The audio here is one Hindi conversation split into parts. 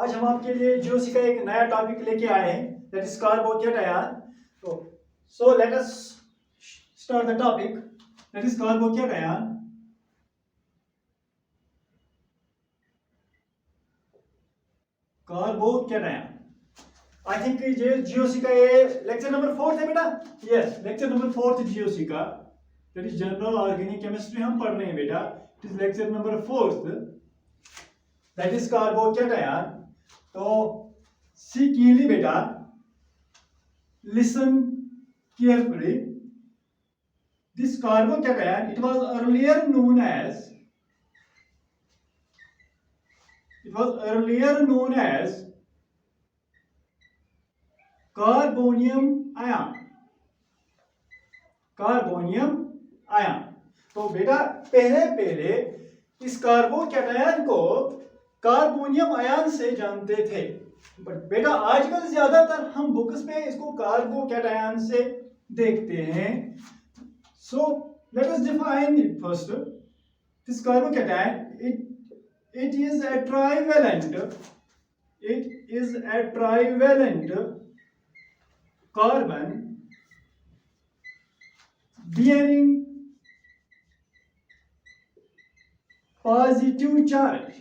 आज हम आपके लिए जीओसी का एक नया टॉपिक लेके आए हैं, दैट इज कार्बोकेट आयन। तो so let us start the topic, that is carbocation. Carbocation, I think ये जीओसी का ये लेक्चर नंबर 4 है बेटा। यस, लेक्चर नंबर 4 जीओसी का, that is general organic chemistry हम पढ़ रहे हैं बेटा। It is lecture number 4, that is carbocation. तो सी कीली बेटा, listen carefully. This carbocation, it was earlier known as carbonium ion। Carbonium ion. तो बेटा पहले इस कार्बोकेटायन को कार्बोनियम आयन से जानते थे, बट बेटा आजकल ज्यादातर हम बुक्स पे इसको कार्बोकेटायन से देखते हैं। सो let us define it first. This carbocation, it is a trivalent carbon bearing positive charge।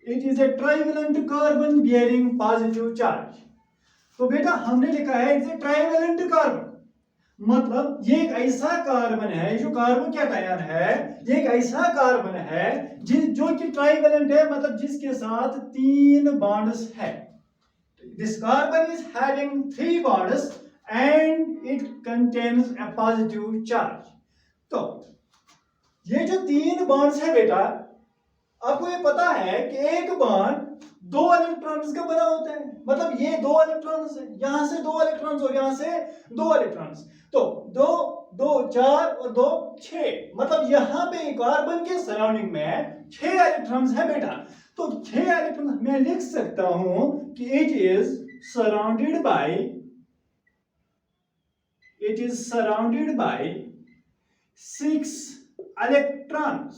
It is a trivalent carbon bearing positive charge। तो बेटा हमने लिखा है इट्स ए ट्राइवेलेंट कार्बन, मतलब ये एक ऐसा कार्बन है, जो कार्बोकेटायन है, ये एक ऐसा कार्बन है जो कि ट्राइवेलेंट है, मतलब जिसके साथ 3 बॉन्ड्स है। This carbon is having 3 bonds and it contains a positive charge. तो ये जो 3 बॉन्ड्स है बेटा, आपको ये पता है कि एक बॉन्ड 2 इलेक्ट्रॉन्स का बना होता है, मतलब ये 2 इलेक्ट्रॉन्स है, यहां से 2 इलेक्ट्रॉन्स और यहां से 2 इलेक्ट्रॉन्स। तो 2 2 4 और 2 6, मतलब यहां पे कार्बन के सराउंडिंग में 6 इलेक्ट्रॉन्स है बेटा। तो 6 इलेक्ट्रॉन्स मैं लिख सकता हूं कि it is surrounded by 6 electrons,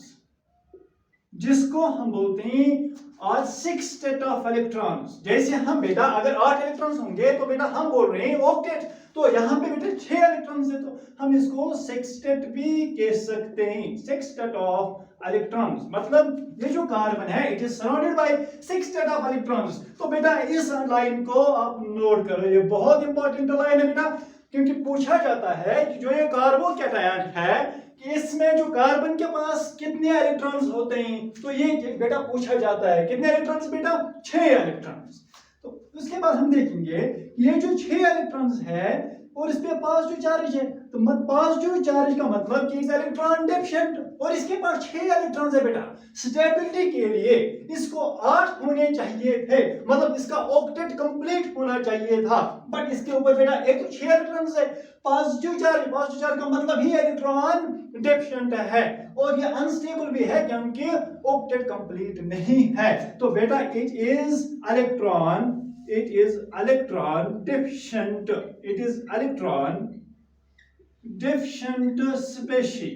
जिसको हम बोलते हैं और 6 स्टेट ऑफ इलेक्ट्रॉन्स। जैसे हम बेटा अगर 8 इलेक्ट्रॉन्स होंगे तो बेटा हम बोल रहे हैं ऑक्टेट, तो यहाँ पे बेटा 6 इलेक्ट्रॉन्स है, तो हम इसको सेक्सटेट भी कह सकते हैं, सेक्सटेट ऑफ इलेक्ट्रॉन्स। मतलब ये जो कार्बन है it is surrounded by 6 state of electrons. तो बेटा इस लाइन को आप नोट करो, ये बहुत इंपॉर्टेंट लाइन है बेटा, क्योंकि पूछा जाता है कि जो ये कार्बोकेटायन है कि इसमें जो कार्बन के पास कितने इलेक्ट्रॉन्स होते हैं, तो ये बेटा पूछा जाता है। कितने इलेक्ट्रॉन्स बेटा? 6 इलेक्ट्रॉन्स। तो उसके बाद हम देखेंगे ये जो 6 इलेक्ट्रॉन्स है और इस पे पॉजिटिव चार्ज है, तो पॉजिटिव चार्ज का मतलब कि इलेक्ट्रॉन डेफिशिएंट, और इसके पास 6 इलेक्ट्रॉन्स है बेटा। स्टेबिलिटी के लिए इसको 8 होने चाहिए थे, मतलब इसका ऑक्टेट कंप्लीट होना चाहिए था, बट इसके ऊपर बेटा एक तो 6 इलेक्ट्रॉन्स है। पॉजिटिव चार्ज का मतलब ही इलेक्ट्रॉन डेफिशिएंट है, और ये अनस्टेबल भी है क्योंकि ऑक्टेट कंप्लीट नहीं है। तो बेटा it is electron deficient, it is electron deficient species।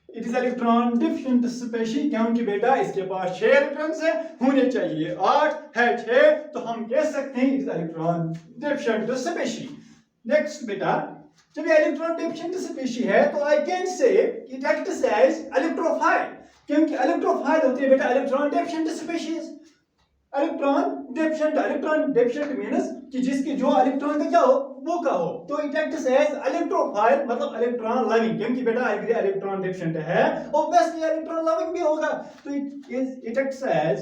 It is electron deficient species क्योंकि बेटा इसके पास 6 इलेक्ट्रॉन्स है, होने चाहिए 8 है 6, तो हम कह सकते हैं it is electron deficient species। Next बेटा, जब ये इलेक्ट्रॉन डेफिशिएंट स्पीशीज है तो I can say it acts as electrophile, क्योंकि इलेक्ट्रोफाइल होती है बेटा electron deficient species. Electron deficient means कि जिसके जो इलेक्ट्रॉन का क्या हो वो का हो, तो इट एक्ट्स एज इलेक्ट्रोफाइल, मतलब इलेक्ट्रॉन लविंग, क्योंकि बेटा इलेक्ट्रॉन डेफिशिएंट है, ऑब्वियसली इलेक्ट्रॉन लविंग भी होगा। तो it acts as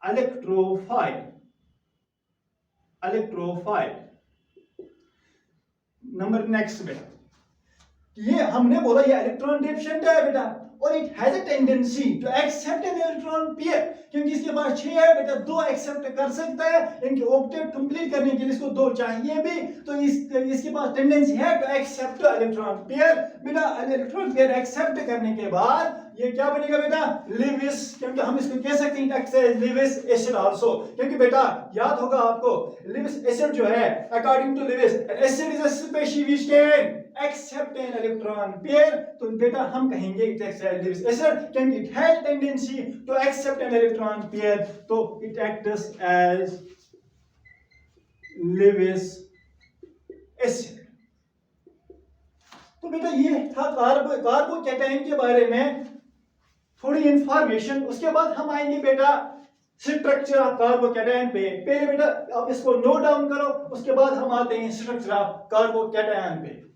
electrophile. Number next बेटा, ये हमने बोला ये इलेक्ट्रॉन डेफिशिएंट है बेटा, और it has a tendency to accept an electron pair, क्योंकि इसके पास 6 है बेटा, 2 एक्सेप्ट कर सकता है, इनके ऑक्टेट कंप्लीट करने के लिए इसको 2 चाहिए भी, तो इसके पास टेंडेंसी है टू एक्सेप्ट इलेक्ट्रॉन पेयर। बेटा इलेक्ट्रॉन पेयर एक्सेप्ट करने के बाद ये क्या बनेगा बेटा? लिविस, क्योंकि हम इसको कह सकते हैं लिविस एसिड आल्सो, क्योंकि बेटा याद होगा आपको लिविस एसिड जो है, according to Lewis acid is a species which can accept an electron pair, तो बेटा हम कहेंगे it acts as Lewis acid, क्योंकि it has tendency to accept an electron pair, तो it acts as Lewis acid। तो बेटा ये था कार्बोकैटायन के बारे में थोड़ी इंफॉर्मेशन। उसके बाद हम आएंगे बेटा स्ट्रक्चर ऑफ कार्बोकैटायन पे। पहले बेटा आप इसको नोट डाउन करो, उसके बाद हम आते हैं स्ट्रक्चर ऑफ कार्बोकैटायन पे।